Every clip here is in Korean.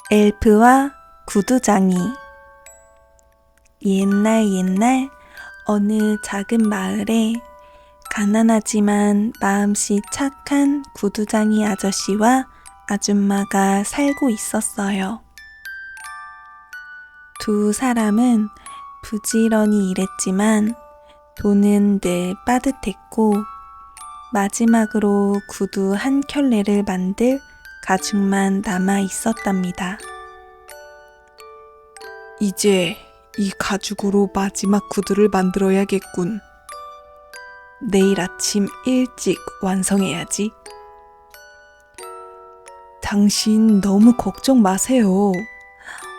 엘프와 구두장이. 옛날 어느 작은 마을에 가난하지만 마음씨 착한 구두장이 아저씨와 아줌마가 살고 있었어요. 두 사람은 부지런히 일했지만 돈은 늘 빠듯했고 마지막으로 구두 한 켤레를 만들 가죽만 남아 있었답니다. 이제 이 가죽으로 마지막 구두를 만들어야겠군. 내일 아침 일찍 완성해야지. 당신 너무 걱정 마세요.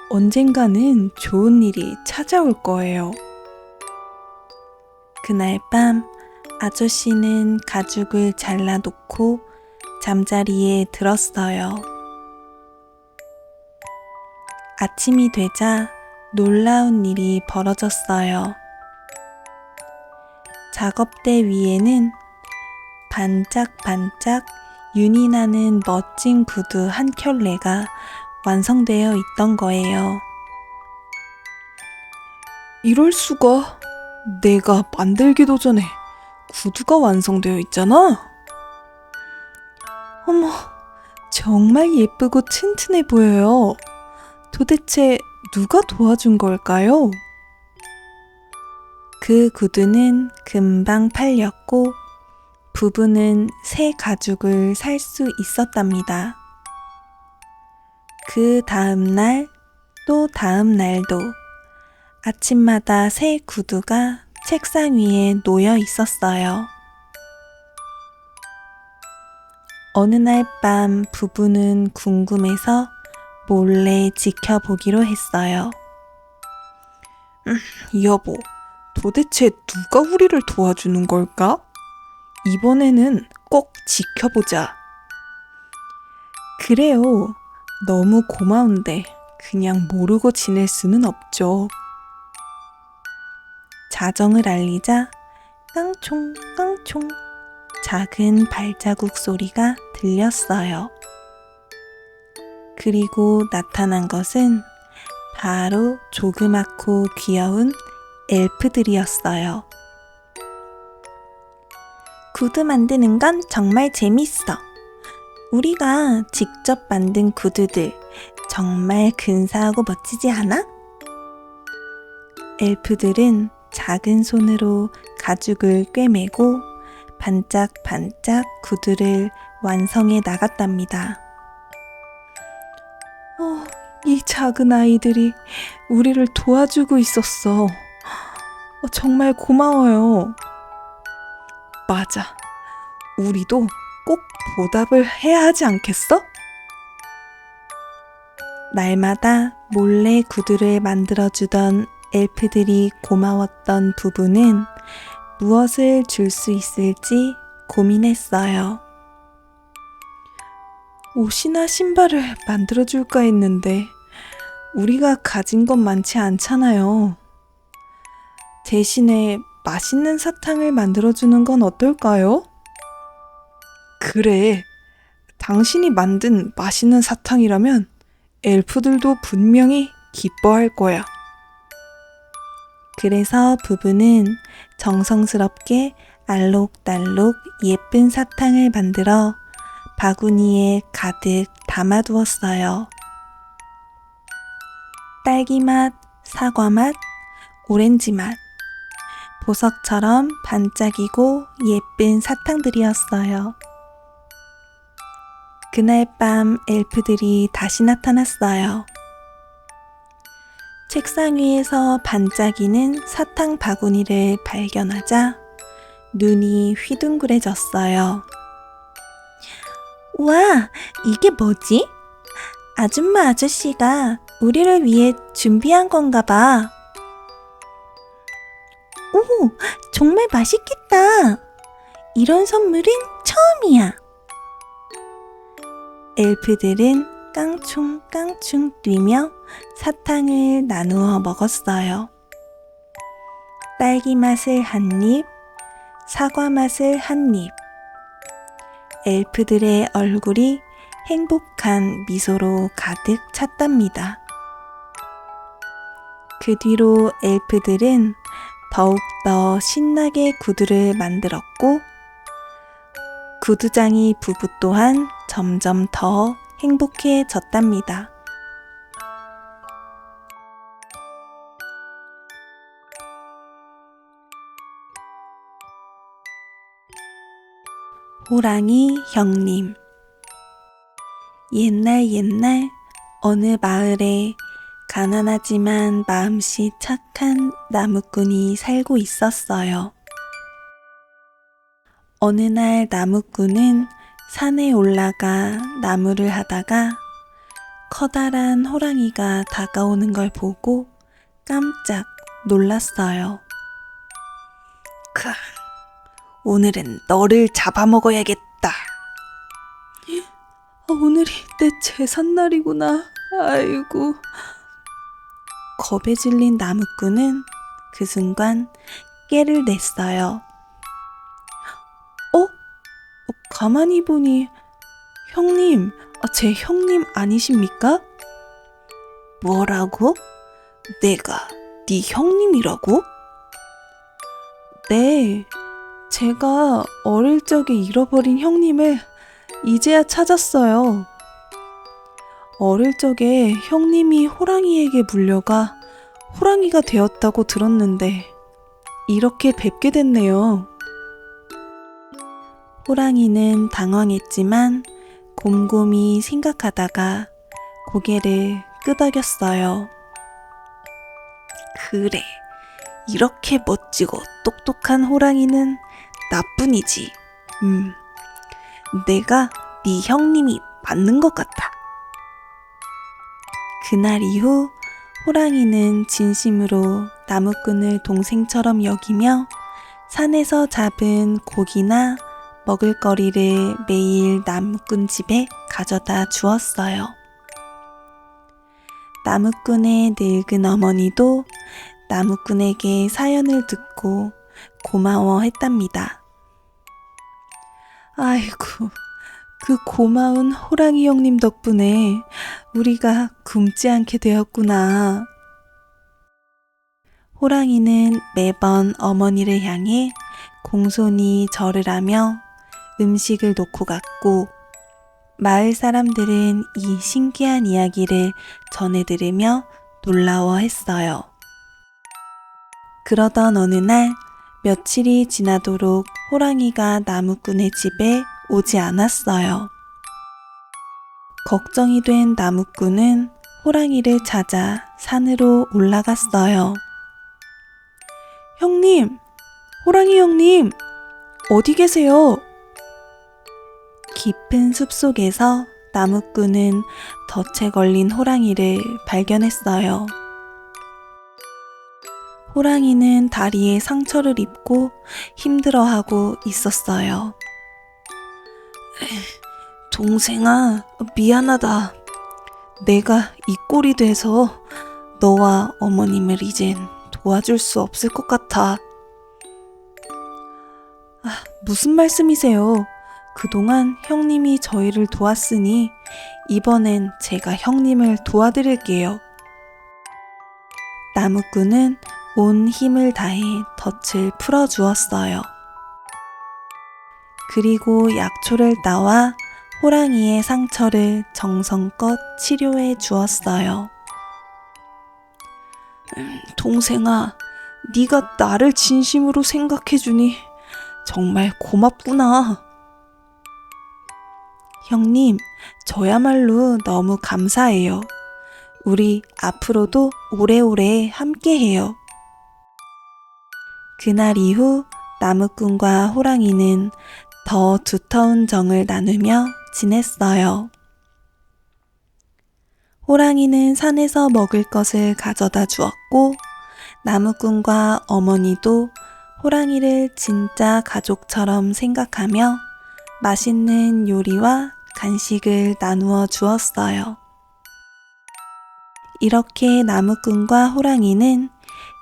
언젠가는 좋은 일이 찾아올 거예요. 그날 밤 아저씨는 가죽을 잘라놓고 잠자리에 들었어요. 아침이 되자 놀라운 일이 벌어졌어요. 작업대 위에는 반짝반짝 윤이 나는 멋진 구두 한 켤레가 완성되어 있던 거예요. 이럴 수가. 내가 만들기도 전에 구두가 완성되어 있잖아. 어머, 정말 예쁘고 튼튼해 보여요. 도대체 누가 도와준 걸까요? 그 구두는 금방 팔렸고 부부는 새 가죽을 살 수 있었답니다. 그 다음 날, 또 다음 날도 아침마다 새 구두가 책상 위에 놓여 있었어요. 어느 날 밤 부부는 궁금해서 몰래 지켜보기로 했어요. 여보, 도대체 누가 우리를 도와주는 걸까? 이번에는 꼭 지켜보자. 그래요. 너무 고마운데 그냥 모르고 지낼 수는 없죠. 자정을 알리자 깡총 깡총 작은 발자국 소리가 들렸어요. 그리고 나타난 것은 바로 조그맣고 귀여운 엘프들이었어요. 구두 만드는 건 정말 재밌어. 우리가 직접 만든 구두들 정말 근사하고 멋지지 않아? 엘프들은 작은 손으로 가죽을 꿰매고 반짝반짝 구두를 완성해 나갔답니다. 이 작은 아이들이 우리를 도와주고 있었어. 정말 고마워요. 맞아. 우리도 꼭 보답을 해야 하지 않겠어? 날마다 몰래 구두를 만들어주던 엘프들이 고마웠던 부부는 무엇을 줄 수 있을지 고민했어요. 옷이나 신발을 만들어줄까 했는데 우리가 가진 건 많지 않잖아요. 대신에 맛있는 사탕을 만들어주는 건 어떨까요? 그래. 당신이 만든 맛있는 사탕이라면 엘프들도 분명히 기뻐할 거야. 그래서 부부는 정성스럽게 알록달록 예쁜 사탕을 만들어 바구니에 가득 담아두었어요. 딸기맛, 사과맛, 오렌지맛, 보석처럼 반짝이고 예쁜 사탕들이었어요. 그날 밤 엘프들이 다시 나타났어요. 책상 위에서 반짝이는 사탕 바구니를 발견하자 눈이 휘둥그레졌어요. 우와, 이게 뭐지? 아줌마 아저씨가 우리를 위해 준비한 건가 봐. 오, 정말 맛있겠다. 이런 선물은 처음이야. 엘프들은 깡충깡충 뛰며 사탕을 나누어 먹었어요. 딸기 맛을 한 입, 사과 맛을 한 입. 엘프들의 얼굴이 행복한 미소로 가득 찼답니다. 그 뒤로 엘프들은 더욱더 신나게 구두를 만들었고 구두장이 부부 또한 점점 더 행복해졌답니다. 호랑이 형님. 옛날 어느 마을에 가난하지만 마음씨 착한 나무꾼이 살고 있었어요. 어느 날 나무꾼은 산에 올라가 나무를 하다가 커다란 호랑이가 다가오는 걸 보고 깜짝 놀랐어요. 오늘은 너를 잡아먹어야겠다. 오늘이 내 제삿날이구나. 아이고. 겁에 질린 나무꾼은 그 순간 깨를 냈어요. 가만히 보니 형님, 제 형님 아니십니까? 뭐라고? 내가 네 형님이라고? 네, 제가 어릴 적에 잃어버린 형님을 이제야 찾았어요. 어릴 적에 형님이 호랑이에게 물려가 호랑이가 되었다고 들었는데 이렇게 뵙게 됐네요. 호랑이는 당황했지만 곰곰이 생각하다가 고개를 끄덕였어요. 그래, 이렇게 멋지고 똑똑한 호랑이는 나뿐이지. 내가 네 형님이 맞는 것 같아. 그날 이후 호랑이는 진심으로 나무꾼을 동생처럼 여기며 산에서 잡은 고기나 먹을거리를 매일 나무꾼 집에 가져다 주었어요. 나무꾼의 늙은 어머니도 나무꾼에게 사연을 듣고 고마워했답니다. 아이고, 그 고마운 호랑이 형님 덕분에 우리가 굶지 않게 되었구나. 호랑이는 매번 어머니를 향해 공손히 절을 하며 음식을 놓고 갔고 마을 사람들은 이 신기한 이야기를 전해 들으며 놀라워했어요. 그러던 어느 날 며칠이 지나도록 호랑이가 나무꾼의 집에 오지 않았어요. 걱정이 된 나무꾼은 호랑이를 찾아 산으로 올라갔어요. 형님, 호랑이 형님, 어디 계세요? 깊은 숲속에서 나무꾼은 덫에 걸린 호랑이를 발견했어요. 호랑이는 다리에 상처를 입고 힘들어하고 있었어요. 동생아, 미안하다. 내가 이 꼴이 돼서 너와 어머님을 이젠 도와줄 수 없을 것 같아. 무슨 말씀이세요? 그동안 형님이 저희를 도왔으니 이번엔 제가 형님을 도와드릴게요. 나무꾼은 온 힘을 다해 덫을 풀어주었어요. 그리고 약초를 따와 호랑이의 상처를 정성껏 치료해 주었어요. 동생아, 네가 나를 진심으로 생각해주니 정말 고맙구나. 형님, 저야말로 너무 감사해요. 우리 앞으로도 오래오래 함께해요. 그날 이후 나무꾼과 호랑이는 더 두터운 정을 나누며 지냈어요. 호랑이는 산에서 먹을 것을 가져다 주었고 나무꾼과 어머니도 호랑이를 진짜 가족처럼 생각하며 맛있는 요리와 간식을 나누어 주었어요. 이렇게 나무꾼과 호랑이는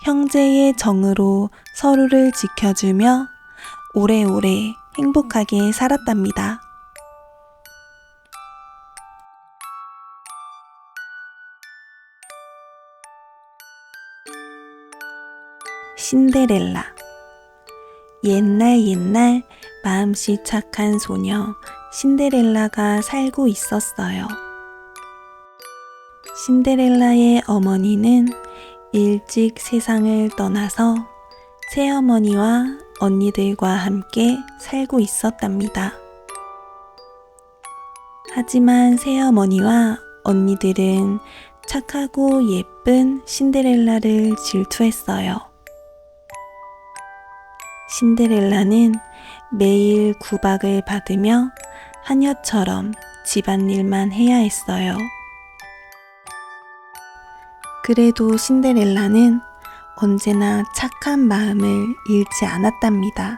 형제의 정으로 서로를 지켜주며 오래오래 행복하게 살았답니다. 신데렐라. 옛날 마음씨 착한 소녀 신데렐라가 살고 있었어요. 신데렐라의 어머니는 일찍 세상을 떠나서 새어머니와 언니들과 함께 살고 있었답니다. 하지만 새어머니와 언니들은 착하고 예쁜 신데렐라를 질투했어요. 신데렐라는 매일 구박을 받으며 하녀처럼 집안일만 해야 했어요. 그래도 신데렐라는 언제나 착한 마음을 잃지 않았답니다.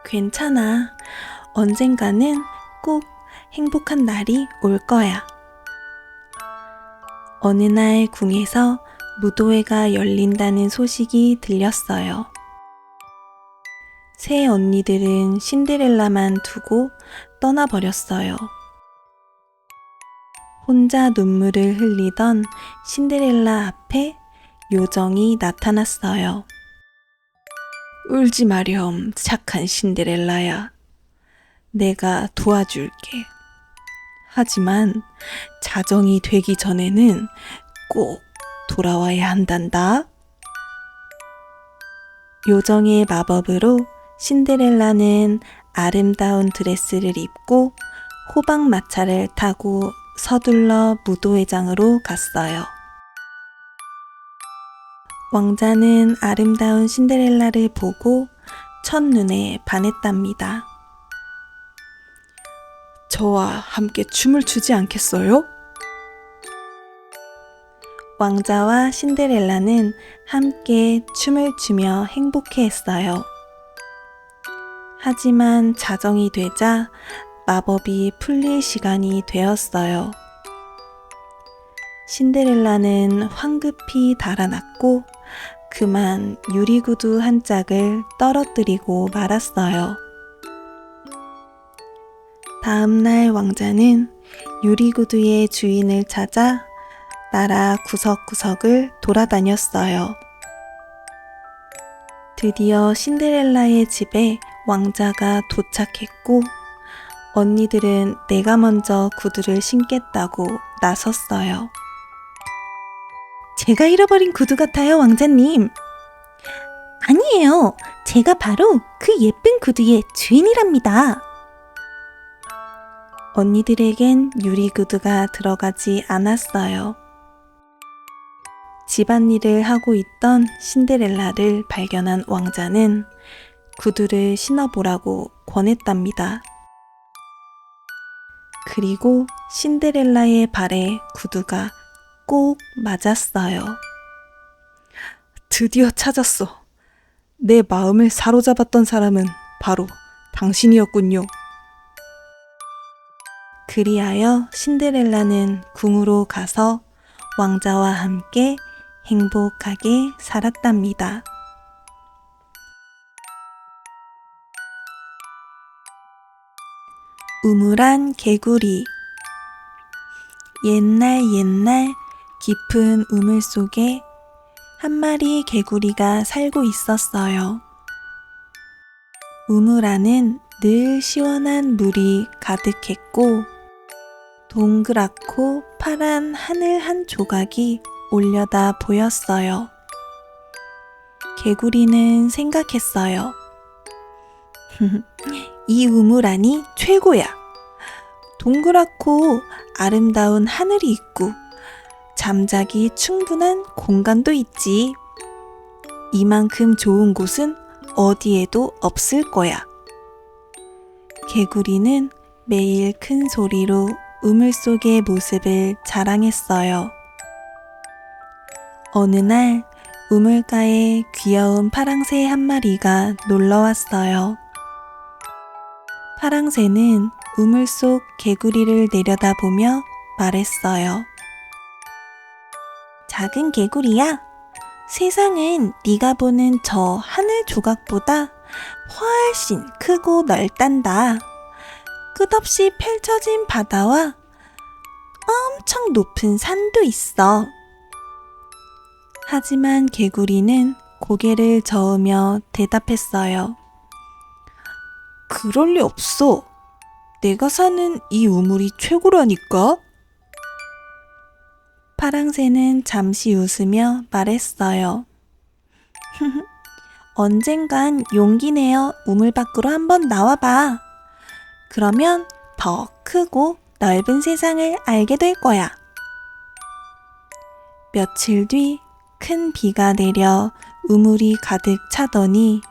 괜찮아. 언젠가는 꼭 행복한 날이 올 거야. 어느 날 궁에서 무도회가 열린다는 소식이 들렸어요. 새 언니들은 신데렐라만 두고 떠나버렸어요. 혼자 눈물을 흘리던 신데렐라 앞에 요정이 나타났어요. 울지 마렴, 착한 신데렐라야. 내가 도와줄게. 하지만 자정이 되기 전에는 꼭 돌아와야 한단다. 요정의 마법으로 신데렐라는 아름다운 드레스를 입고 호박마차를 타고 서둘러 무도회장으로 갔어요. 왕자는 아름다운 신데렐라를 보고 첫눈에 반했답니다. 저와 함께 춤을 추지 않겠어요? 왕자와 신데렐라는 함께 춤을 추며 행복해했어요. 하지만 자정이 되자 마법이 풀릴 시간이 되었어요. 신데렐라는 황급히 달아났고 그만 유리구두 한 짝을 떨어뜨리고 말았어요. 다음날 왕자는 유리구두의 주인을 찾아 나라 구석구석을 돌아다녔어요. 드디어 신데렐라의 집에 왕자가 도착했고 언니들은 내가 먼저 구두를 신겠다고 나섰어요. 제가 잃어버린 구두 같아요, 왕자님. 아니에요. 제가 바로 그 예쁜 구두의 주인이랍니다. 언니들에겐 유리구두가 들어가지 않았어요. 집안일을 하고 있던 신데렐라를 발견한 왕자는 구두를 신어보라고 권했답니다. 그리고 신데렐라의 발에 구두가 꼭 맞았어요. 드디어 찾았어. 내 마음을 사로잡았던 사람은 바로 당신이었군요. 그리하여 신데렐라는 궁으로 가서 왕자와 함께 행복하게 살았답니다. 우물안 개구리. 옛날 깊은 우물 속에 한 마리 개구리가 살고 있었어요. 우물 안은 늘 시원한 물이 가득했고 동그랗고 파란 하늘 한 조각이 올려다 보였어요. 개구리는 생각했어요. 이 우물 안이 최고야. 동그랗고 아름다운 하늘이 있고 잠자기 충분한 공간도 있지. 이만큼 좋은 곳은 어디에도 없을 거야. 개구리는 매일 큰 소리로 우물 속의 모습을 자랑했어요. 어느 날 우물가에 귀여운 파랑새 한 마리가 놀러 왔어요. 파랑새는 우물 속 개구리를 내려다보며 말했어요. 작은 개구리야, 세상은 네가 보는 저 하늘 조각보다 훨씬 크고 넓단다. 끝없이 펼쳐진 바다와 엄청 높은 산도 있어. 하지만 개구리는 고개를 저으며 대답했어요. 그럴 리 없어. 내가 사는 이 우물이 최고라니까. 파랑새는 잠시 웃으며 말했어요. 언젠간 용기 내어 우물 밖으로 한번 나와봐. 그러면 더 크고 넓은 세상을 알게 될 거야. 며칠 뒤 큰 비가 내려 우물이 가득 차더니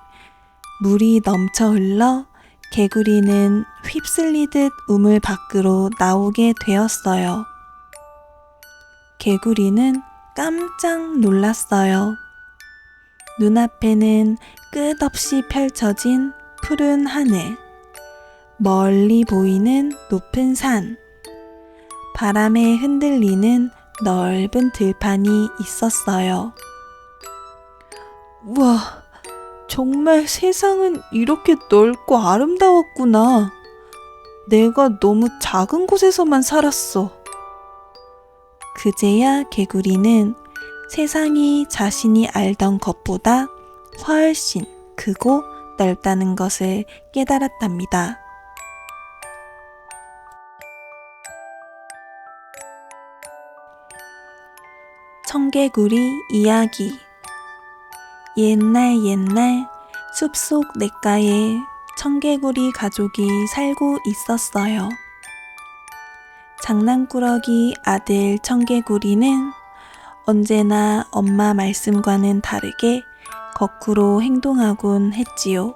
물이 넘쳐 흘러 개구리는 휩쓸리듯 우물 밖으로 나오게 되었어요. 개구리는 깜짝 놀랐어요. 눈앞에는 끝없이 펼쳐진 푸른 하늘, 멀리 보이는 높은 산, 바람에 흔들리는 넓은 들판이 있었어요. 우와, 정말 세상은 이렇게 넓고 아름다웠구나. 내가 너무 작은 곳에서만 살았어. 그제야 개구리는 세상이 자신이 알던 것보다 훨씬 크고 넓다는 것을 깨달았답니다. 청개구리 이야기. 옛날 숲속 냇가에 청개구리 가족이 살고 있었어요. 장난꾸러기 아들 청개구리는 언제나 엄마 말씀과는 다르게 거꾸로 행동하곤 했지요.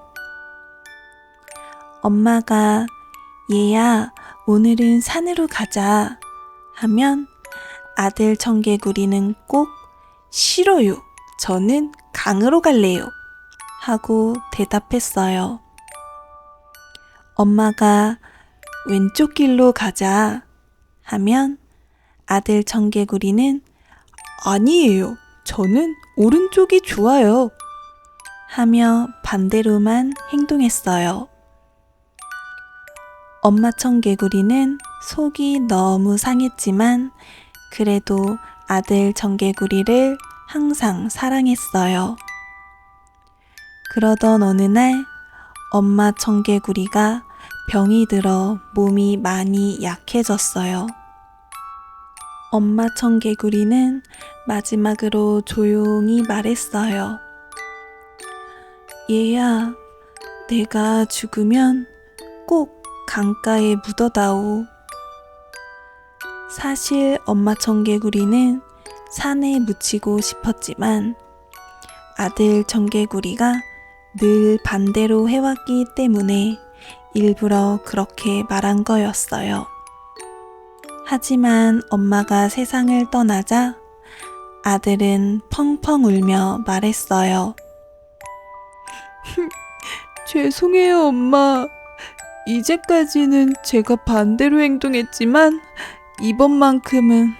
엄마가 얘야, 오늘은 산으로 가자 하면 아들 청개구리는 꼭 싫어요. 저는 강으로 갈래요. 하고 대답했어요. 엄마가 왼쪽 길로 가자 하면 아들 청개구리는 아니에요. 저는 오른쪽이 좋아요. 하며 반대로만 행동했어요. 엄마 청개구리는 속이 너무 상했지만 그래도 아들 청개구리를 항상 사랑했어요. 그러던 어느 날 엄마 청개구리가 병이 들어 몸이 많이 약해졌어요. 엄마 청개구리는 마지막으로 조용히 말했어요. 얘야, 내가 죽으면 꼭 강가에 묻어다오. 사실 엄마 청개구리는 산에 묻히고 싶었지만 아들 청개구리가 늘 반대로 해왔기 때문에 일부러 그렇게 말한 거였어요. 하지만 엄마가 세상을 떠나자 아들은 펑펑 울며 말했어요. 죄송해요, 엄마. 이제까지는 제가 반대로 행동했지만 이번만큼은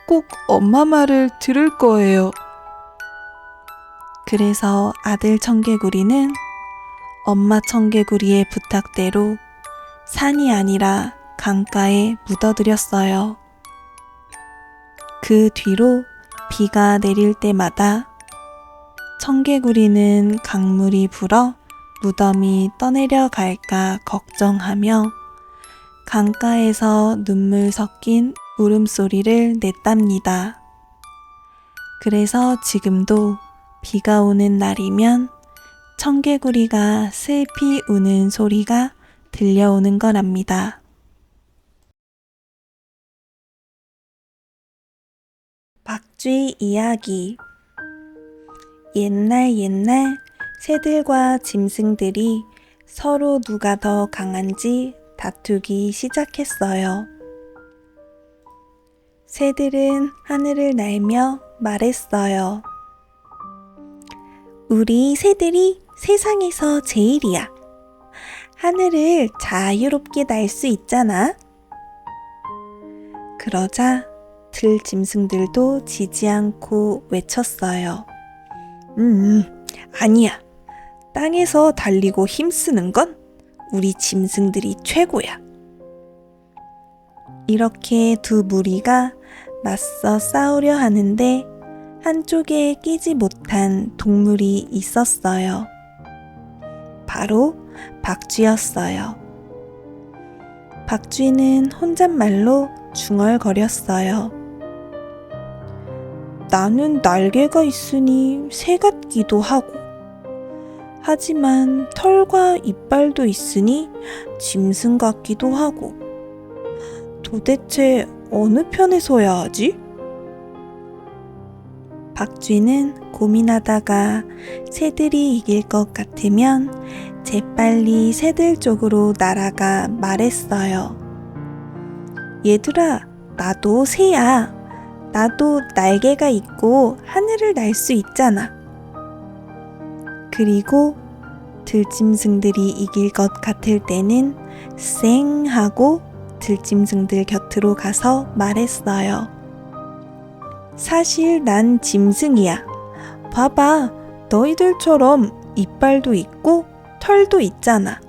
꼭 엄마 말을 들을 거예요. 그래서 아들 청개구리는 엄마 청개구리의 부탁대로 산이 아니라 강가에 묻어들였어요. 그 뒤로 비가 내릴 때마다 청개구리는 강물이 불어 무덤이 떠내려 갈까 걱정하며 강가에서 눈물 섞인 울음소리를 냈답니다. 그래서 지금도 비가 오는 날이면 청개구리가 슬피 우는 소리가 들려오는 거랍니다. 박쥐 이야기. 옛날 새들과 짐승들이 서로 누가 더 강한지 다투기 시작했어요. 새들은 하늘을 날며 말했어요. 우리 새들이 세상에서 제일이야. 하늘을 자유롭게 날 수 있잖아. 그러자 들짐승들도 지지 않고 외쳤어요. 아니야. 땅에서 달리고 힘쓰는 건 우리 짐승들이 최고야. 이렇게 두 무리가 맞서 싸우려 하는데 한쪽에 끼지 못한 동물이 있었어요. 바로 박쥐였어요. 박쥐는 혼잣말로 중얼거렸어요. 나는 날개가 있으니 새 같기도 하고, 하지만 털과 이빨도 있으니 짐승 같기도 하고, 도대체 어느 편에 서야 하지? 박쥐는 고민하다가 새들이 이길 것 같으면 재빨리 새들 쪽으로 날아가 말했어요. 얘들아, 나도 새야. 나도 날개가 있고 하늘을 날 수 있잖아. 그리고 들짐승들이 이길 것 같을 때는 쌩 하고 들짐승들 곁으로 가서 말했어요. 사실 난 짐승이야. 봐봐, 너희들처럼 이빨도 있고 털도 있잖아.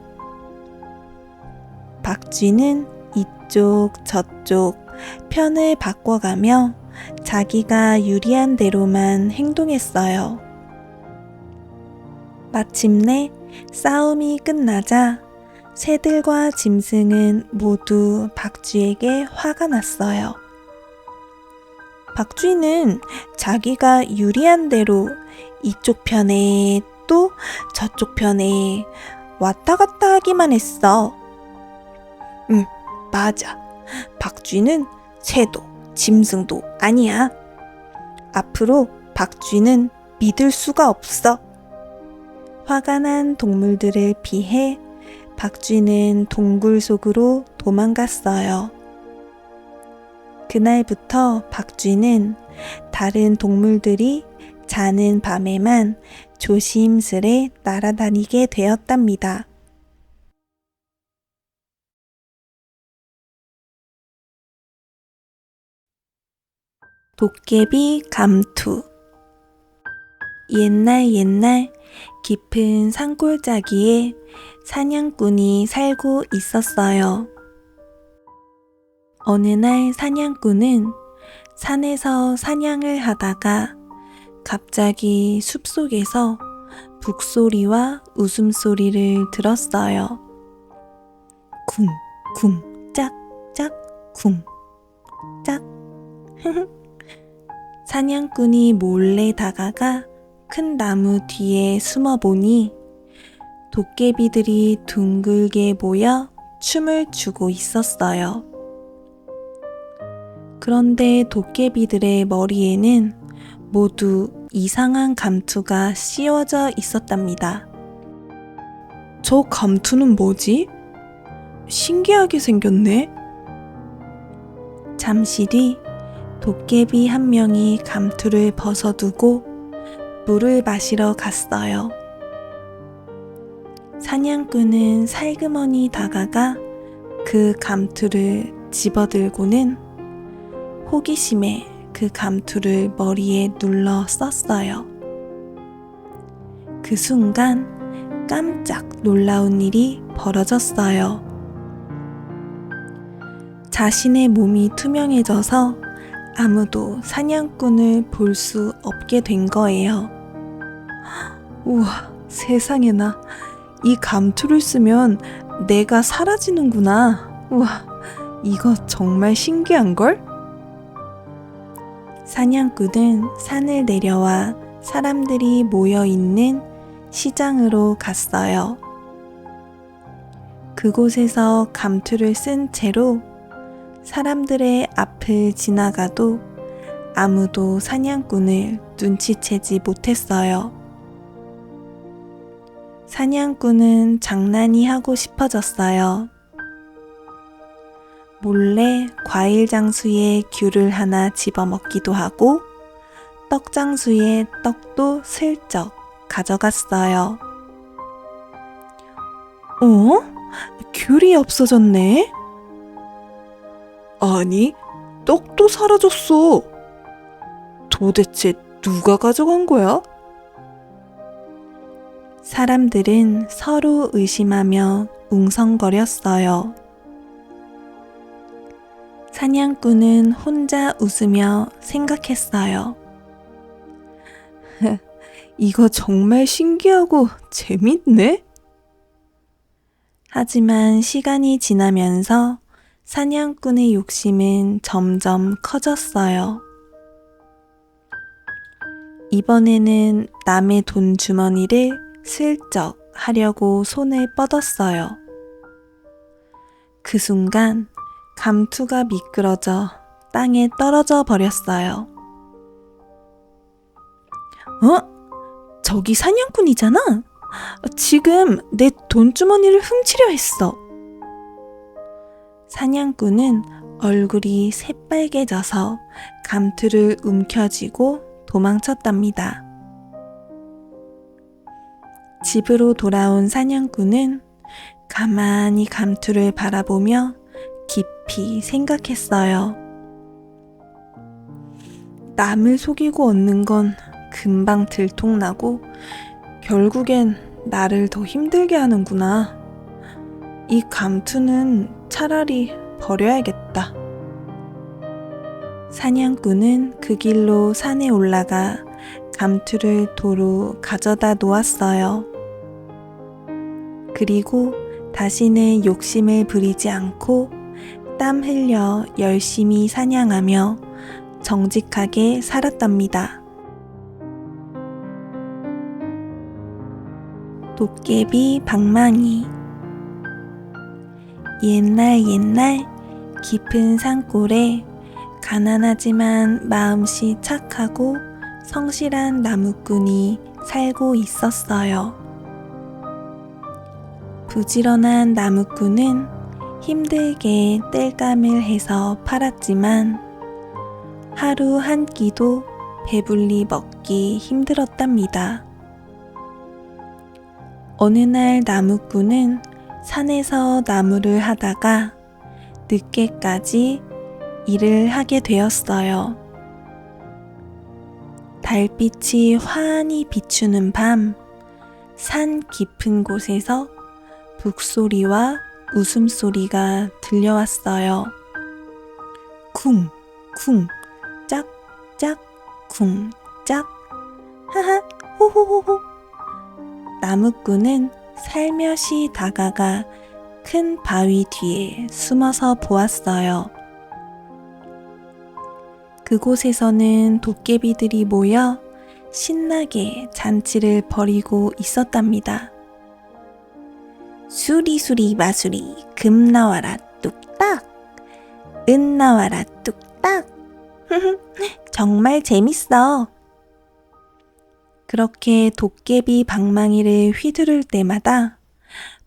박쥐는 이쪽 저쪽 편을 바꿔가며 자기가 유리한 대로만 행동했어요. 마침내 싸움이 끝나자 새들과 짐승은 모두 박쥐에게 화가 났어요. 박쥐는 자기가 유리한 대로 이쪽 편에 또 저쪽 편에 왔다 갔다 하기만 했어. 맞아. 박쥐는 새도 짐승도 아니야. 앞으로 박쥐는 믿을 수가 없어. 화가 난 동물들을 피해 박쥐는 동굴 속으로 도망갔어요. 그날부터 박쥐는 다른 동물들이 자는 밤에만 조심스레 날아다니게 되었답니다. 도깨비 감투. 옛날 깊은 산골짜기에 사냥꾼이 살고 있었어요. 어느 날 사냥꾼은 산에서 사냥을 하다가 갑자기 숲속에서 북소리와 웃음소리를 들었어요. 쿵쿵 짝짝 쿵 짝. 사냥꾼이 몰래 다가가 큰 나무 뒤에 숨어보니 도깨비들이 둥글게 모여 춤을 추고 있었어요. 그런데 도깨비들의 머리에는 모두 이상한 감투가 씌워져 있었답니다. 저 감투는 뭐지? 신기하게 생겼네. 잠시 뒤 도깨비 한 명이 감투를 벗어두고 물을 마시러 갔어요. 사냥꾼은 살그머니 다가가 그 감투를 집어들고는 호기심에 그 감투를 머리에 눌러 썼어요. 그 순간 깜짝 놀라운 일이 벌어졌어요. 자신의 몸이 투명해져서 아무도 사냥꾼을 볼 수 없게 된 거예요. 우와, 세상에나. 이 감투를 쓰면 내가 사라지는구나. 우와, 이거 정말 신기한걸? 사냥꾼은 산을 내려와 사람들이 모여있는 시장으로 갔어요. 그곳에서 감투를 쓴 채로 사람들의 앞을 지나가도 아무도 사냥꾼을 눈치채지 못했어요. 사냥꾼은 장난이 하고 싶어졌어요. 몰래 과일 장수에 귤을 하나 집어먹기도 하고 떡 장수에 떡도 슬쩍 가져갔어요. 귤이 없어졌네? 아니, 떡도 사라졌어. 도대체 누가 가져간 거야? 사람들은 서로 의심하며 웅성거렸어요. 사냥꾼은 혼자 웃으며 생각했어요. 이거 정말 신기하고 재밌네? 하지만 시간이 지나면서 사냥꾼의 욕심은 점점 커졌어요. 이번에는 남의 돈 주머니를 슬쩍 하려고 손을 뻗었어요. 그 순간 감투가 미끄러져 땅에 떨어져 버렸어요. 저기 사냥꾼이잖아? 지금 내 돈주머니를 훔치려 했어. 사냥꾼은 얼굴이 새빨개져서 감투를 움켜쥐고 도망쳤답니다. 집으로 돌아온 사냥꾼은 가만히 감투를 바라보며 깊이 생각했어요. 남을 속이고 얻는 건 금방 들통나고 결국엔 나를 더 힘들게 하는구나. 이 감투는 차라리 버려야겠다. 사냥꾼은 그 길로 산에 올라가 감투를 도로 가져다 놓았어요. 그리고 다시는 욕심을 부리지 않고 땀 흘려 열심히 사냥하며 정직하게 살았답니다. 도깨비 방망이. 옛날 깊은 산골에 가난하지만 마음씨 착하고 성실한 나무꾼이 살고 있었어요. 부지런한 나무꾼은 힘들게 땔감을 해서 팔았지만 하루 한 끼도 배불리 먹기 힘들었답니다. 어느 날 나무꾼은 산에서 나무를 하다가 늦게까지 일을 하게 되었어요. 달빛이 환히 비추는 밤, 산 깊은 곳에서 북소리와 웃음소리가 들려왔어요. 쿵, 쿵, 짝, 짝, 쿵, 짝, 하하, 호호호호. 나무꾼은 살며시 다가가 큰 바위 뒤에 숨어서 보았어요. 그곳에서는 도깨비들이 모여 신나게 잔치를 벌이고 있었답니다. 수리수리 마수리 금 나와라 뚝딱, 은 나와라 뚝딱. 정말 재밌어. 그렇게 도깨비 방망이를 휘두를 때마다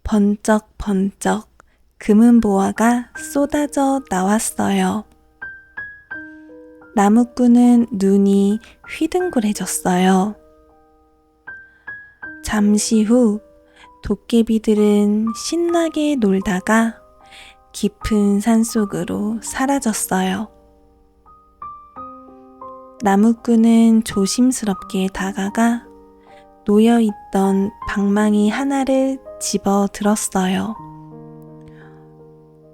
번쩍번쩍 금은 보화가 쏟아져 나왔어요. 나무꾼은 눈이 휘둥그레졌어요. 잠시 후 도깨비들은 신나게 놀다가 깊은 산속으로 사라졌어요. 나무꾼은 조심스럽게 다가가 놓여있던 방망이 하나를 집어 들었어요.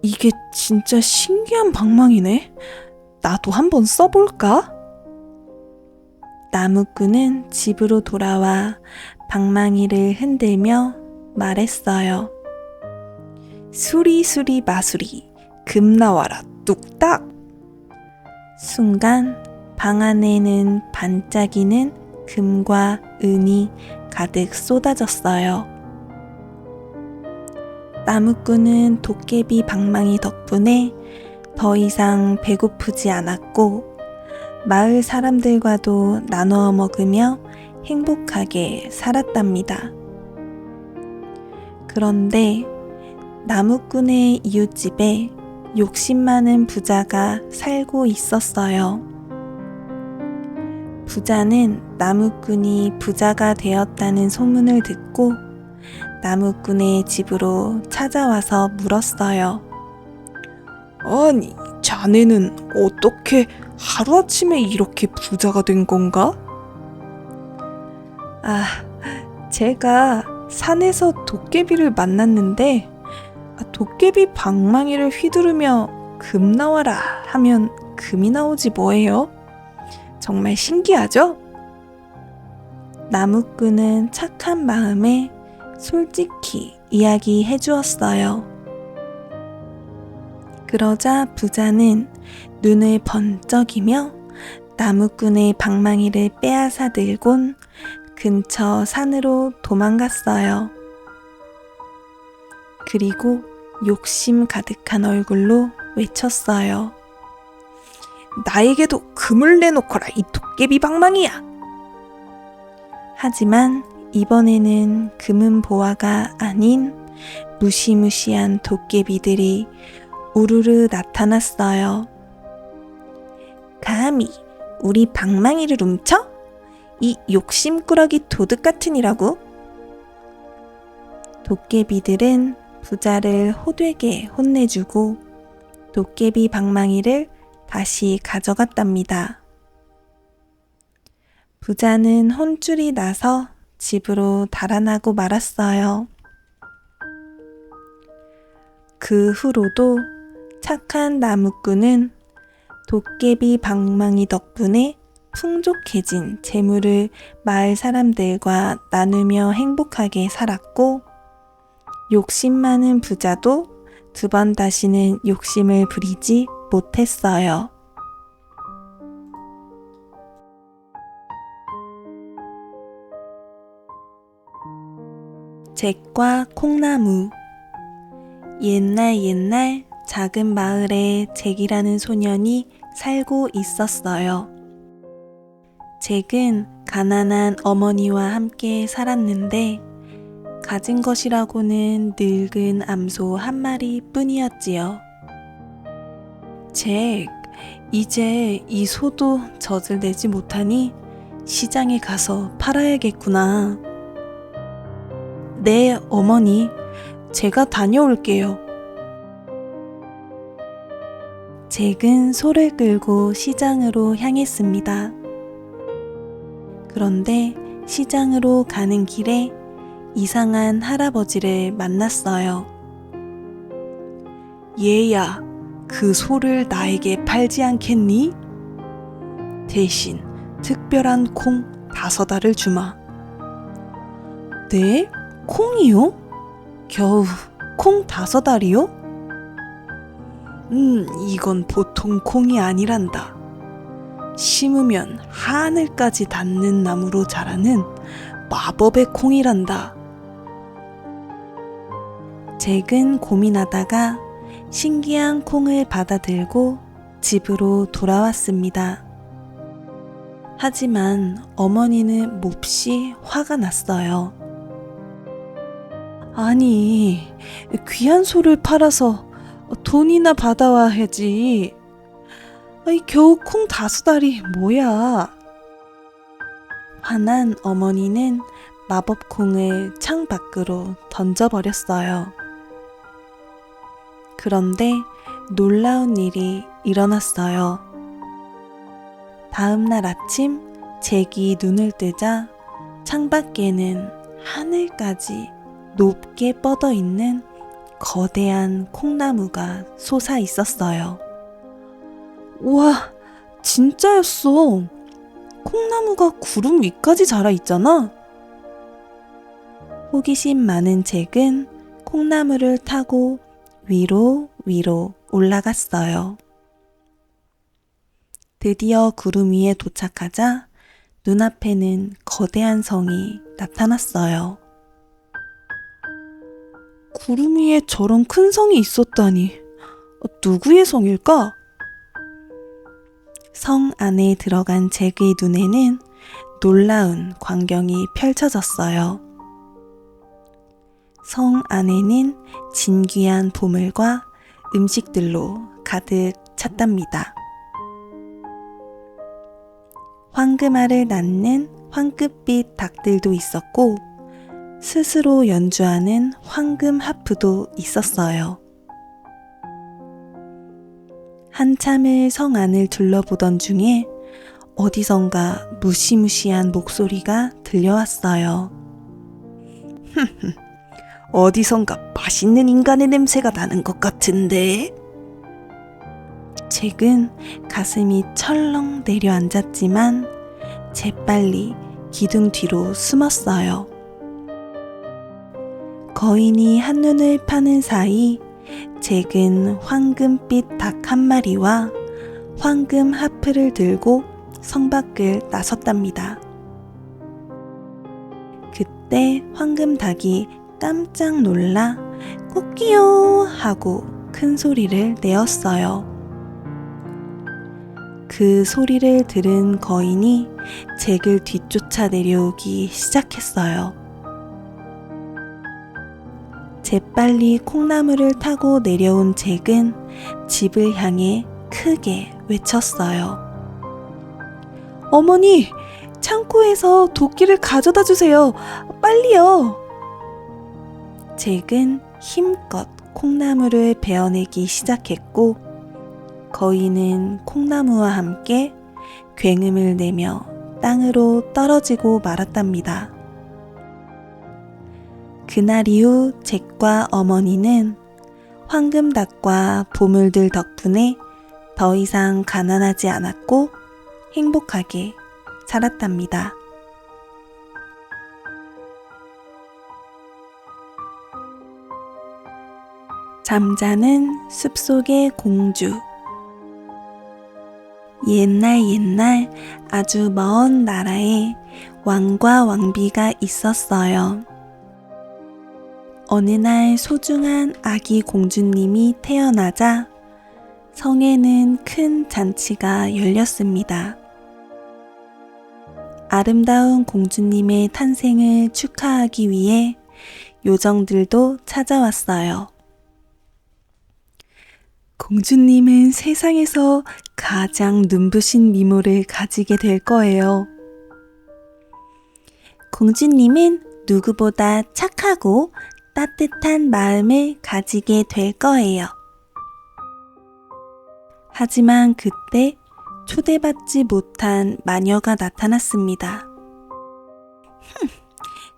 이게 진짜 신기한 방망이네. 나도 한번 써볼까? 나무꾼은 집으로 돌아와 방망이를 흔들며 말했어요. 수리수리 마수리 금 나와라 뚝딱. 순간 방 안에는 반짝이는 금과 은이 가득 쏟아졌어요. 나무꾼은 도깨비 방망이 덕분에 더 이상 배고프지 않았고 마을 사람들과도 나누어 먹으며 행복하게 살았답니다. 그런데 나무꾼의 이웃집에 욕심 많은 부자가 살고 있었어요. 부자는 나무꾼이 부자가 되었다는 소문을 듣고 나무꾼의 집으로 찾아와서 물었어요. 아니, 자네는 어떻게 하루아침에 이렇게 부자가 된 건가? 제가 산에서 도깨비를 만났는데 도깨비 방망이를 휘두르며 금 나와라 하면 금이 나오지 뭐예요? 정말 신기하죠? 나무꾼은 착한 마음에 솔직히 이야기해 주었어요. 그러자 부자는 눈을 번쩍이며 나무꾼의 방망이를 빼앗아 들곤 근처 산으로 도망갔어요. 그리고 욕심 가득한 얼굴로 외쳤어요. 나에게도 금을 내놓거라, 이 도깨비 방망이야! 하지만 이번에는 금은 보화가 아닌 무시무시한 도깨비들이 우르르 나타났어요. 감히 우리 방망이를 훔쳐? 이 욕심꾸러기 도둑 같으니라고? 도깨비들은 부자를 호되게 혼내주고 도깨비 방망이를 다시 가져갔답니다. 부자는 혼쭐이 나서 집으로 달아나고 말았어요. 그 후로도 착한 나무꾼은 도깨비 방망이 덕분에 풍족해진 재물을 마을 사람들과 나누며 행복하게 살았고, 욕심 많은 부자도 두 번 다시는 욕심을 부리지 못했어요. 잭과 콩나무. 옛날 작은 마을에 잭이라는 소년이 살고 있었어요. 잭은 가난한 어머니와 함께 살았는데 가진 것이라고는 늙은 암소 한 마리 뿐이었지요. 잭, 이제 이 소도 젖을 내지 못하니 시장에 가서 팔아야겠구나. 네, 어머니, 제가 다녀올게요. 잭은 소를 끌고 시장으로 향했습니다. 그런데 시장으로 가는 길에 이상한 할아버지를 만났어요. 얘야, 그 소를 나에게 팔지 않겠니? 대신 특별한 콩 5알을 주마. 네? 콩이요? 겨우 콩 5알이요? 이건 보통 콩이 아니란다. 심으면 하늘까지 닿는 나무로 자라는 마법의 콩이란다. 잭은 고민하다가 신기한 콩을 받아들고 집으로 돌아왔습니다. 하지만 어머니는 몹시 화가 났어요. 아니, 귀한 소를 팔아서 돈이나 받아와야지. 겨우 콩 5알이 뭐야. 화난 어머니는 마법콩을 창 밖으로 던져버렸어요. 그런데 놀라운 일이 일어났어요. 다음 날 아침 잭이 눈을 뜨자 창밖에는 하늘까지 높게 뻗어 있는 거대한 콩나무가 솟아 있었어요. 우와, 진짜였어. 콩나무가 구름 위까지 자라 있잖아. 호기심 많은 잭은 콩나무를 타고 위로 올라갔어요. 드디어 구름 위에 도착하자 눈앞에는 거대한 성이 나타났어요. 구름 위에 저런 큰 성이 있었다니. 누구의 성일까? 성 안에 들어간 잭의 눈에는 놀라운 광경이 펼쳐졌어요. 성 안에는 진귀한 보물과 음식들로 가득 찼답니다. 황금알을 낳는 황금빛 닭들도 있었고 스스로 연주하는 황금 하프도 있었어요. 한참을 성 안을 둘러보던 중에 어디선가 무시무시한 목소리가 들려왔어요. 어디선가 맛있는 인간의 냄새가 나는 것 같은데? 잭은 가슴이 철렁 내려앉았지만 재빨리 기둥 뒤로 숨었어요. 거인이 한눈을 파는 사이 잭은 황금빛 닭 한 마리와 황금 하프를 들고 성 밖을 나섰답니다. 그때 황금 닭이 깜짝 놀라 꼬끼요 하고 큰 소리를 내었어요. 그 소리를 들은 거인이 잭을 뒤쫓아 내려오기 시작했어요. 재빨리 콩나물을 타고 내려온 잭은 집을 향해 크게 외쳤어요. 어머니, 창고에서 도끼를 가져다 주세요. 빨리요. 잭은 힘껏 콩나물을 베어내기 시작했고 거인은 콩나무와 함께 굉음을 내며 땅으로 떨어지고 말았답니다. 그날 이후 잭과 어머니는 황금닭과 보물들 덕분에 더 이상 가난하지 않았고 행복하게 살았답니다. 잠자는 숲속의 공주. 옛날 아주 먼 나라에 왕과 왕비가 있었어요. 어느 날 소중한 아기 공주님이 태어나자 성에는 큰 잔치가 열렸습니다. 아름다운 공주님의 탄생을 축하하기 위해 요정들도 찾아왔어요. 공주님은 세상에서 가장 눈부신 미모를 가지게 될 거예요. 공주님은 누구보다 착하고 따뜻한 마음을 가지게 될 거예요. 하지만 그때 초대받지 못한 마녀가 나타났습니다.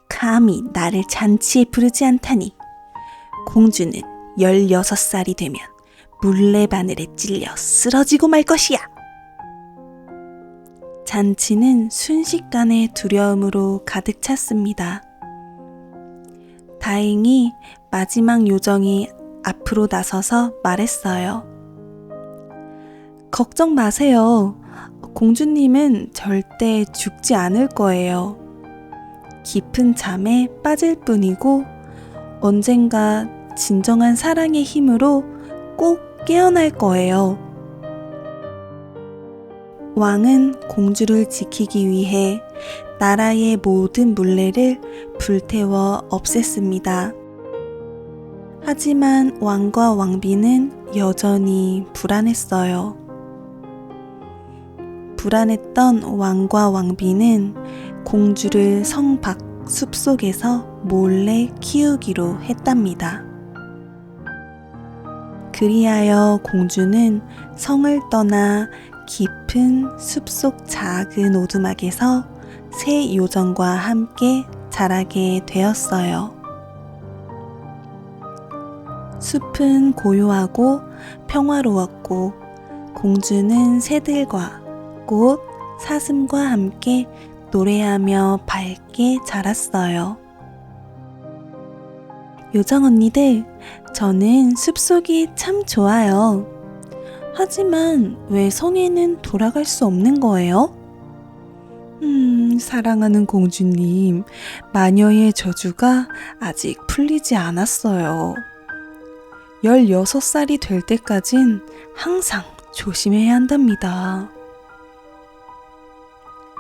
감히 나를 잔치에 부르지 않다니. 공주는 16살이 되면 물레바늘에 찔려 쓰러지고 말 것이야. 잔치는 순식간에 두려움으로 가득 찼습니다. 다행히 마지막 요정이 앞으로 나서서 말했어요. 걱정 마세요. 공주님은 절대 죽지 않을 거예요. 깊은 잠에 빠질 뿐이고 언젠가 진정한 사랑의 힘으로 꼭 깨어날 거예요. 왕은 공주를 지키기 위해 나라의 모든 물레를 불태워 없앴습니다. 하지만 왕과 왕비는 여전히 불안했어요. 불안했던 왕과 왕비는 공주를 성 밖 숲속에서 몰래 키우기로 했답니다. 그리하여 공주는 성을 떠나 깊은 숲속 작은 오두막에서 새 요정과 함께 자라게 되었어요. 숲은 고요하고 평화로웠고 공주는 새들과 꽃, 사슴과 함께 노래하며 밝게 자랐어요. 요정 언니들, 저는 숲속이 참 좋아요. 하지만 왜 성에는 돌아갈 수 없는 거예요? 사랑하는 공주님, 마녀의 저주가 아직 풀리지 않았어요. 16살이 될 때까진 항상 조심해야 한답니다.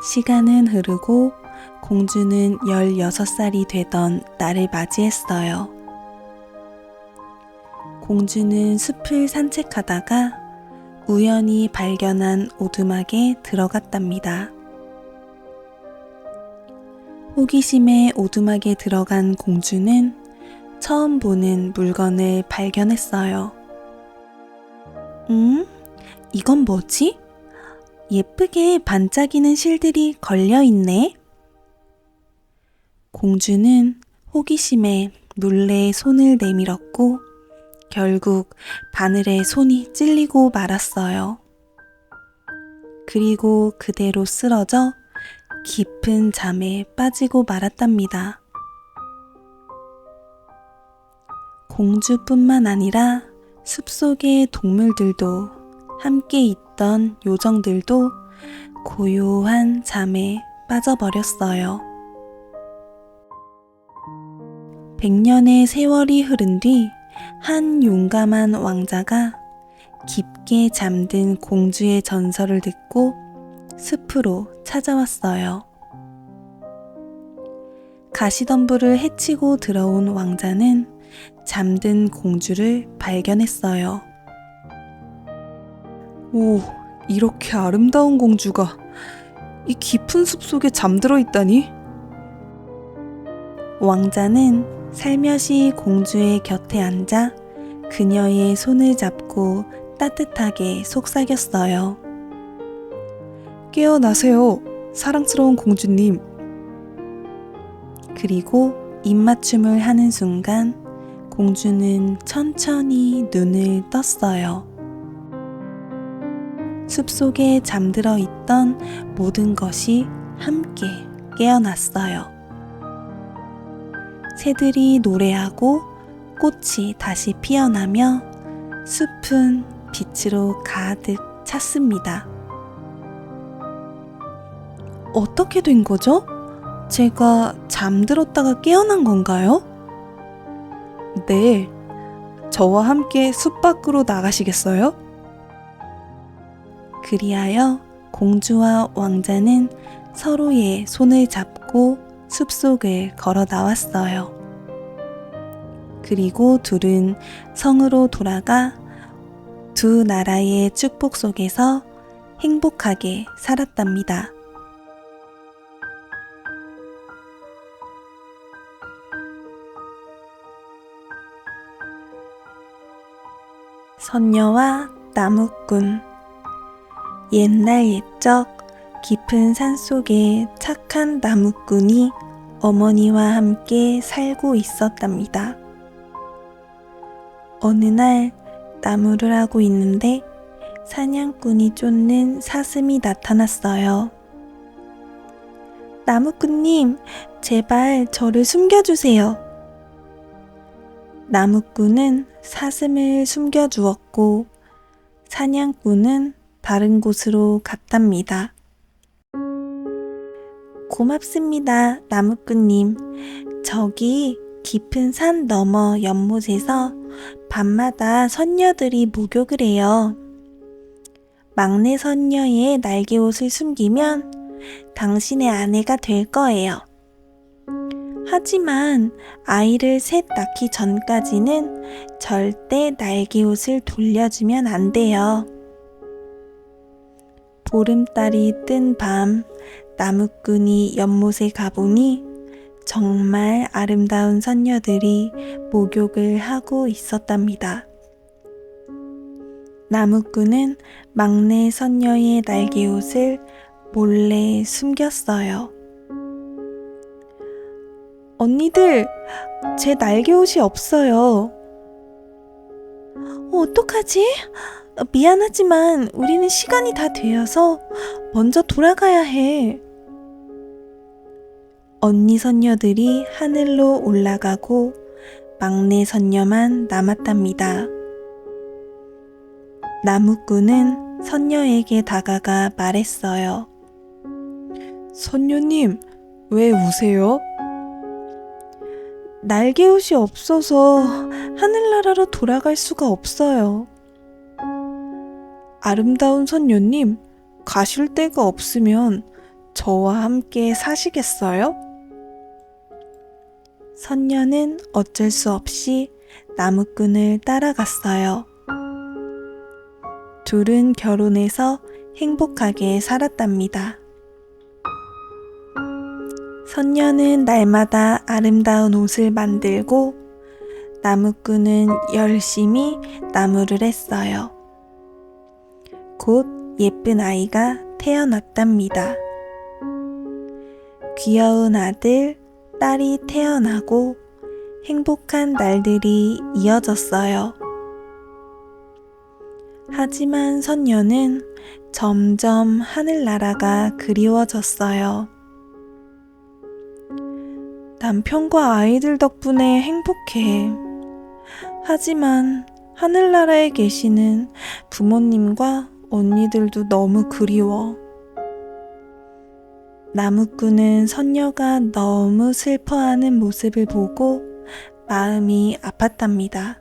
시간은 흐르고 공주는 16살이 되던 날을 맞이했어요. 공주는 숲을 산책하다가 우연히 발견한 오두막에 들어갔답니다. 호기심에 오두막에 들어간 공주는 처음 보는 물건을 발견했어요. 이건 뭐지? 예쁘게 반짝이는 실들이 걸려있네. 공주는 호기심에 물레에 손을 내밀었고 결국 바늘에 손이 찔리고 말았어요. 그리고 그대로 쓰러져 깊은 잠에 빠지고 말았답니다. 공주뿐만 아니라 숲속의 동물들도 함께 있던 요정들도 고요한 잠에 빠져버렸어요. 100년의 세월이 흐른 뒤 한 용감한 왕자가 깊게 잠든 공주의 전설을 듣고 숲으로 찾아왔어요. 가시덤불을 헤치고 들어온 왕자는 잠든 공주를 발견했어요. 오, 이렇게 아름다운 공주가 이 깊은 숲속에 잠들어 있다니? 왕자는 살며시 공주의 곁에 앉아 그녀의 손을 잡고 따뜻하게 속삭였어요. 깨어나세요, 사랑스러운 공주님. 그리고 입맞춤을 하는 순간 공주는 천천히 눈을 떴어요. 숲속에 잠들어 있던 모든 것이 함께 깨어났어요. 새들이 노래하고 꽃이 다시 피어나며 숲은 빛으로 가득 찼습니다. 어떻게 된 거죠? 제가 잠들었다가 깨어난 건가요? 네, 저와 함께 숲 밖으로 나가시겠어요? 그리하여 공주와 왕자는 서로의 손을 잡고 숲속을 걸어 나왔어요. 그리고 둘은 성으로 돌아가 두 나라의 축복 속에서 행복하게 살았답니다. 선녀와 나무꾼. 옛날 옛적 깊은 산속에 착한 나무꾼이 어머니와 함께 살고 있었답니다. 어느 날 나무를 하고 있는데 사냥꾼이 쫓는 사슴이 나타났어요. 나무꾼님, 제발 저를 숨겨주세요. 나무꾼은 사슴을 숨겨주었고 사냥꾼은 다른 곳으로 갔답니다. 고맙습니다, 나무꾼님. 저기 깊은 산 너머 연못에서 밤마다 선녀들이 목욕을 해요. 막내 선녀의 날개옷을 숨기면 당신의 아내가 될 거예요. 하지만 아이를 셋 낳기 전까지는 절대 날개옷을 돌려주면 안 돼요. 보름달이 뜬 밤, 나무꾼이 연못에 가보니 정말 아름다운 선녀들이 목욕을 하고 있었답니다. 나무꾼은 막내 선녀의 날개옷을 몰래 숨겼어요. 언니들, 제 날개옷이 없어요. 어떡하지? 미안하지만 우리는 시간이 다 되어서 먼저 돌아가야 해. 언니 선녀들이 하늘로 올라가고 막내 선녀만 남았답니다. 나무꾼은 선녀에게 다가가 말했어요. 선녀님, 왜 우세요? 날개옷이 없어서 하늘나라로 돌아갈 수가 없어요. 아름다운 선녀님, 가실 데가 없으면 저와 함께 사시겠어요? 선녀는 어쩔 수 없이 나무꾼을 따라갔어요. 둘은 결혼해서 행복하게 살았답니다. 선녀는 날마다 아름다운 옷을 만들고 나무꾼은 열심히 나무를 했어요. 곧 예쁜 아이가 태어났답니다. 귀여운 아들, 딸이 태어나고 행복한 날들이 이어졌어요. 하지만 선녀는 점점 하늘나라가 그리워졌어요. 남편과 아이들 덕분에 행복해. 하지만 하늘나라에 계시는 부모님과 언니들도 너무 그리워. 나무꾼은 선녀가 너무 슬퍼하는 모습을 보고 마음이 아팠답니다.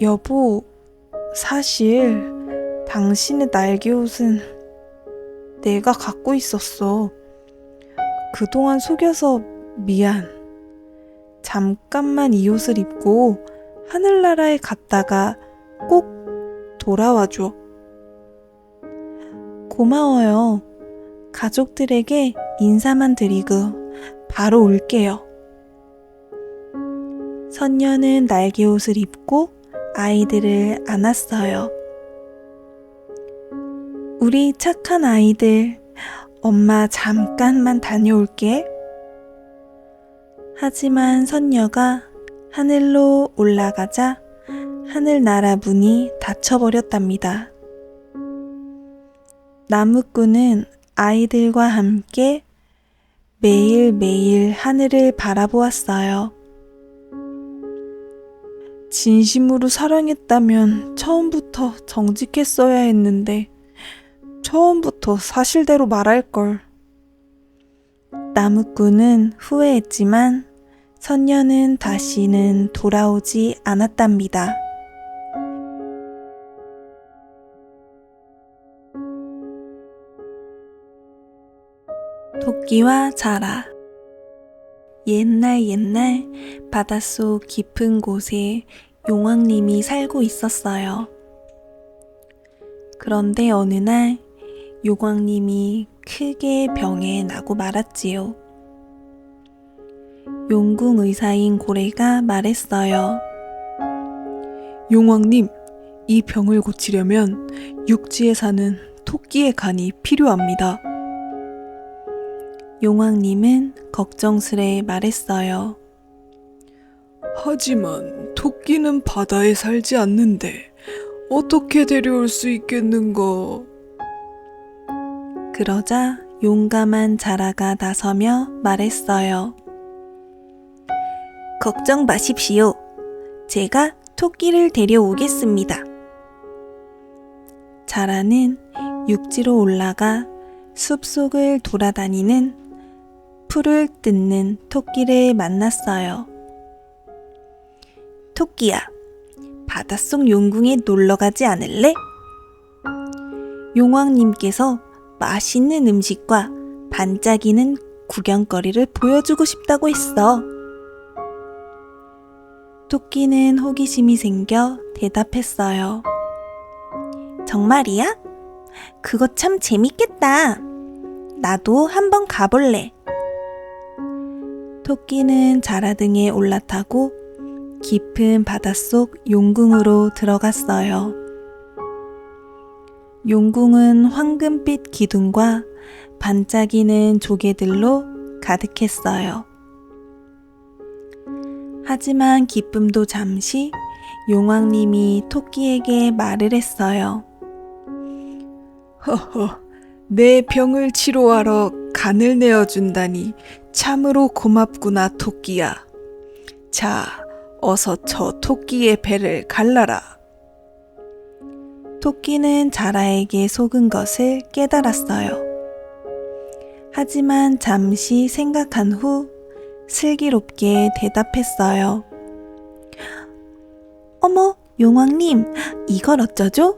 여보, 사실 당신의 날개옷은 내가 갖고 있었어. 그동안 속여서 미안. 잠깐만 이 옷을 입고 하늘나라에 갔다가 꼭 돌아와줘. 고마워요. 가족들에게 인사만 드리고 바로 올게요. 선녀는 날개옷을 입고 아이들을 안았어요. 우리 착한 아이들, 엄마 잠깐만 다녀올게. 하지만 선녀가 하늘로 올라가자 하늘나라 문이 닫혀버렸답니다. 나무꾼은 아이들과 함께 매일매일 하늘을 바라보았어요. 진심으로 사랑했다면 처음부터 정직했어야 했는데 처음부터 사실대로 말할걸. 나무꾼은 후회했지만 선녀는 다시는 돌아오지 않았답니다. 토끼와 자라. 옛날 바닷속 깊은 곳에 용왕님이 살고 있었어요. 그런데 어느 날 용왕님이 크게 병에 나고 말았지요. 용궁 의사인 고래가 말했어요. 용왕님, 이 병을 고치려면 육지에 사는 토끼의 간이 필요합니다. 용왕님은 걱정스레 말했어요. 하지만 토끼는 바다에 살지 않는데 어떻게 데려올 수 있겠는가? 그러자 용감한 자라가 나서며 말했어요. 걱정 마십시오. 제가 토끼를 데려오겠습니다. 자라는 육지로 올라가 숲속을 돌아다니는 풀을 뜯는 토끼를 만났어요. 토끼야, 바닷속 용궁에 놀러가지 않을래? 용왕님께서 맛있는 음식과 반짝이는 구경거리를 보여주고 싶다고 했어. 토끼는 호기심이 생겨 대답했어요. 정말이야? 그거 참 재밌겠다. 나도 한번 가볼래. 토끼는 자라 등에 올라타고 깊은 바닷속 용궁으로 들어갔어요. 용궁은 황금빛 기둥과 반짝이는 조개들로 가득했어요. 하지만 기쁨도 잠시 용왕님이 토끼에게 말을 했어요. 허허, 내 병을 치료하러 간을 내어준다니 참으로 고맙구나, 토끼야. 자, 어서 저 토끼의 배를 갈라라. 토끼는 자라에게 속은 것을 깨달았어요. 하지만 잠시 생각한 후 슬기롭게 대답했어요. 어머, 용왕님, 이걸 어쩌죠?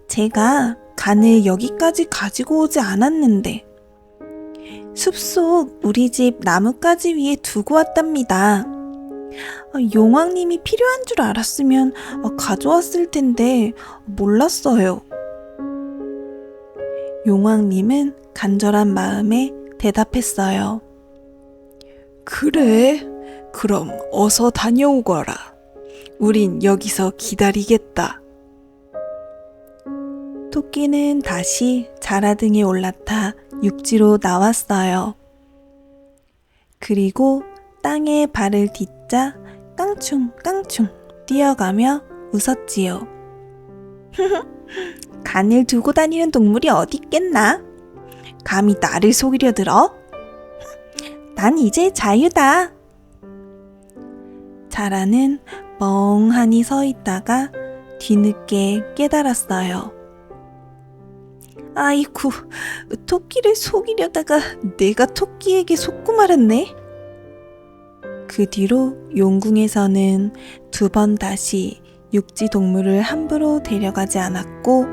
제가 간을 여기까지 가지고 오지 않았는데 숲속 우리 집 나뭇가지 위에 두고 왔답니다. 용왕님이 필요한 줄 알았으면 가져왔을 텐데 몰랐어요. 용왕님은 간절한 마음에 대답했어요. 그래, 그럼 어서 다녀오거라. 우린 여기서 기다리겠다. 토끼는 다시 자라 등에 올라타 육지로 나왔어요. 그리고 땅에 발을 딛자 깡충깡충 뛰어가며 웃었지요. 간을 두고 다니는 동물이 어디 있겠나? 감히 나를 속이려 들어? 난 이제 자유다. 자라는 멍하니 서 있다가 뒤늦게 깨달았어요. 아이고, 토끼를 속이려다가 내가 토끼에게 속고 말았네. 그 뒤로 용궁에서는 2번 다시 육지 동물을 함부로 데려가지 않았고,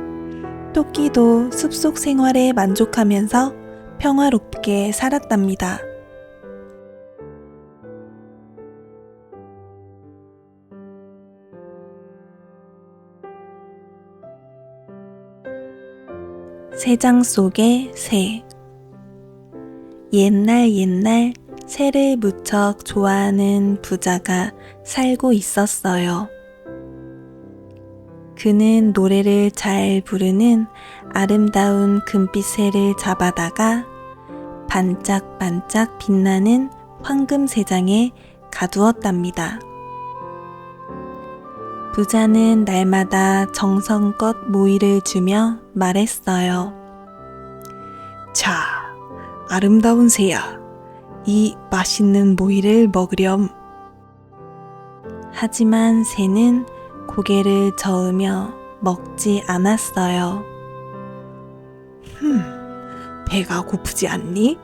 토끼도 숲속 생활에 만족하면서 평화롭게 살았답니다. 새장 속의 새. 옛날 새를 무척 좋아하는 부자가 살고 있었어요. 그는 노래를 잘 부르는 아름다운 금빛 새를 잡아다가 반짝반짝 빛나는 황금 새장에 가두었답니다. 부자는 날마다 정성껏 모이를 주며 말했어요. 자, 아름다운 새야. 이 맛있는 모이를 먹으렴. 하지만 새는 고개를 저으며 먹지 않았어요. 배가 고프지 않니?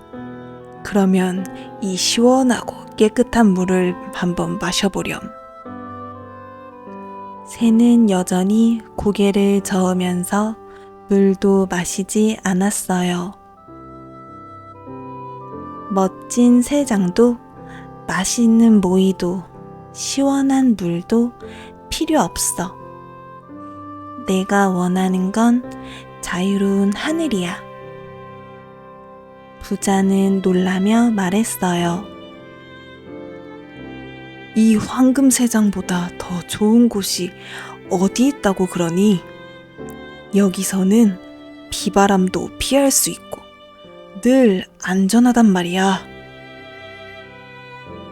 그러면 이 시원하고 깨끗한 물을 한번 마셔보렴. 새는 여전히 고개를 저으면서 물도 마시지 않았어요. 멋진 새장도 맛있는 모이도 시원한 물도 필요 없어. 내가 원하는 건 자유로운 하늘이야. 부자는 놀라며 말했어요. 이 황금 새장보다 더 좋은 곳이 어디 있다고 그러니? 여기서는 비바람도 피할 수 있고 늘 안전하단 말이야.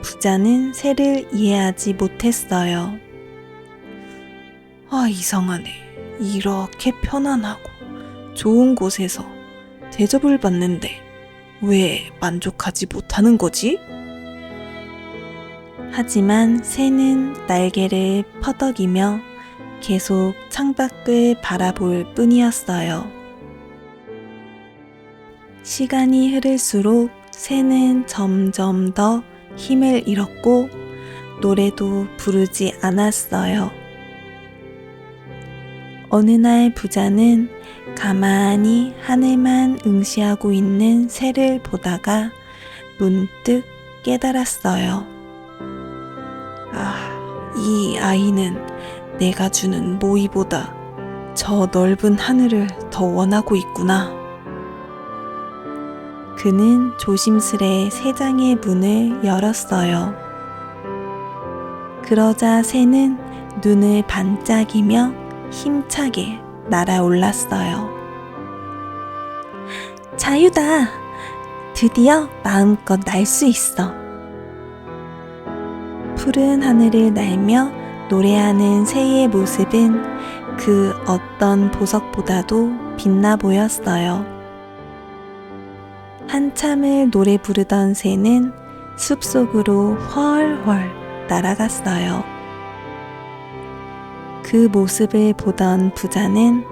부자는 새를 이해하지 못했어요. 이상하네. 이렇게 편안하고 좋은 곳에서 대접을 받는데 왜 만족하지 못하는 거지? 하지만 새는 날개를 퍼덕이며 계속 창밖을 바라볼 뿐이었어요. 시간이 흐를수록 새는 점점 더 힘을 잃었고 노래도 부르지 않았어요. 어느 날 부자는 가만히 하늘만 응시하고 있는 새를 보다가 문득 깨달았어요. 이 아이는 내가 주는 모이보다 저 넓은 하늘을 더 원하고 있구나. 그는 조심스레 새장의 문을 열었어요. 그러자 새는 눈을 반짝이며 힘차게 날아올랐어요. 자유다! 드디어 마음껏 날 수 있어. 푸른 하늘을 날며 노래하는 새의 모습은 그 어떤 보석보다도 빛나 보였어요. 한참을 노래 부르던 새는 숲속으로 훨훨 날아갔어요. 그 모습을 보던 부자는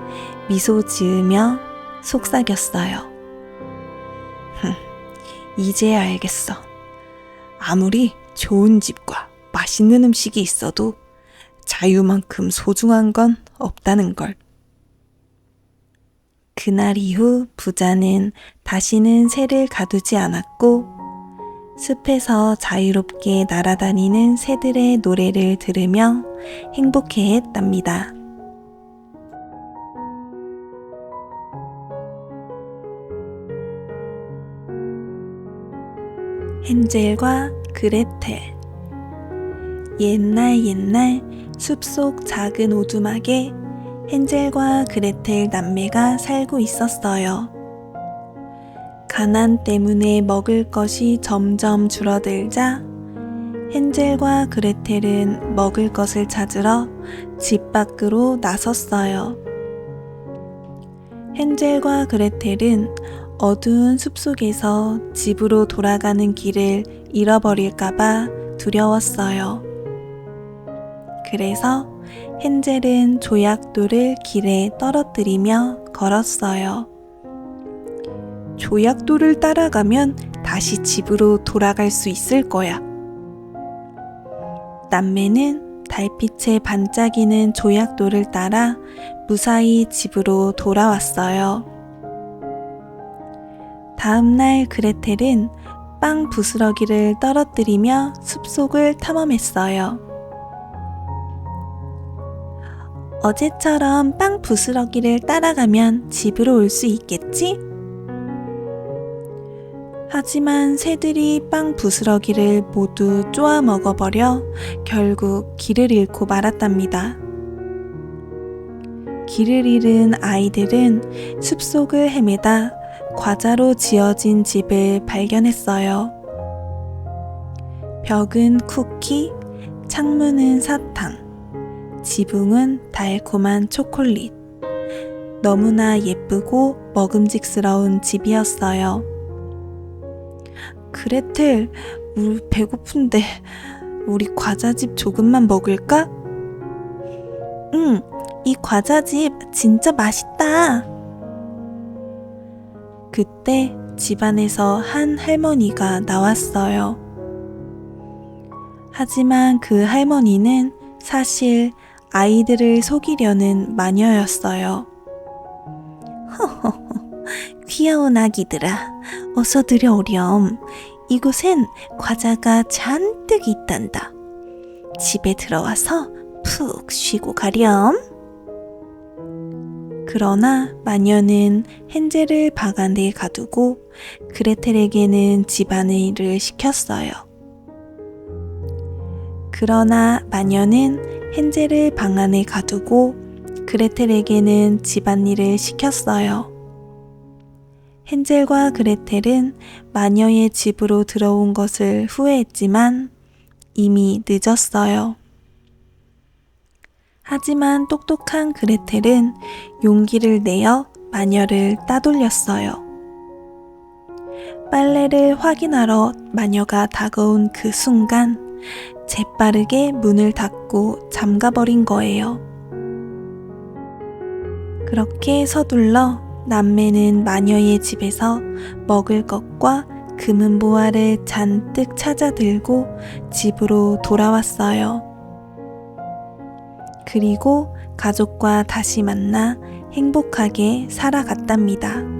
미소 지으며 속삭였어요. 이제 알겠어. 아무리 좋은 집과 맛있는 음식이 있어도 자유만큼 소중한 건 없다는 걸. 그날 이후 부자는 다시는 새를 가두지 않았고 숲에서 자유롭게 날아다니는 새들의 노래를 들으며 행복해했답니다. 헨젤과 그레텔. 옛날 숲속 작은 오두막에 헨젤과 그레텔 남매가 살고 있었어요. 가난 때문에 먹을 것이 점점 줄어들자 헨젤과 그레텔은 먹을 것을 찾으러 집 밖으로 나섰어요. 헨젤과 그레텔은 어두운 숲속에서 집으로 돌아가는 길을 잃어버릴까봐 두려웠어요. 그래서 헨젤은 조약돌을 길에 떨어뜨리며 걸었어요. 조약돌을 따라가면 다시 집으로 돌아갈 수 있을 거야. 남매는 달빛에 반짝이는 조약돌을 따라 무사히 집으로 돌아왔어요. 다음날 그레텔은 빵 부스러기를 떨어뜨리며 숲속을 탐험했어요. 어제처럼 빵 부스러기를 따라가면 집으로 올 수 있겠지? 하지만 새들이 빵 부스러기를 모두 쪼아 먹어버려 결국 길을 잃고 말았답니다. 길을 잃은 아이들은 숲속을 헤매다 과자로 지어진 집을 발견했어요. 벽은 쿠키, 창문은 사탕, 지붕은 달콤한 초콜릿. 너무나 예쁘고 먹음직스러운 집이었어요. 그레텔, 우리 배고픈데 우리 과자집 조금만 먹을까? 응, 이 과자집 진짜 맛있다. 그때 집안에서 한 할머니가 나왔어요. 하지만 그 할머니는 사실 아이들을 속이려는 마녀였어요. 허허허, 귀여운 아기들아, 어서 들여오렴. 이곳엔 과자가 잔뜩 있단다. 집에 들어와서 푹 쉬고 가렴. 그러나 마녀는 헨젤을 방 안에 가두고 그레텔에게는 집안일을 시켰어요. 그러나 마녀는 헨젤을 방 안에 가두고 그레텔에게는 집안일을 시켰어요. 헨젤과 그레텔은 마녀의 집으로 들어온 것을 후회했지만 이미 늦었어요. 하지만 똑똑한 그레텔은 용기를 내어 마녀를 따돌렸어요. 빨래를 확인하러 마녀가 다가온 그 순간 재빠르게 문을 닫고 잠가버린 거예요. 그렇게 서둘러 남매는 마녀의 집에서 먹을 것과 금은보화를 잔뜩 찾아 들고 집으로 돌아왔어요. 그리고 가족과 다시 만나 행복하게 살아갔답니다.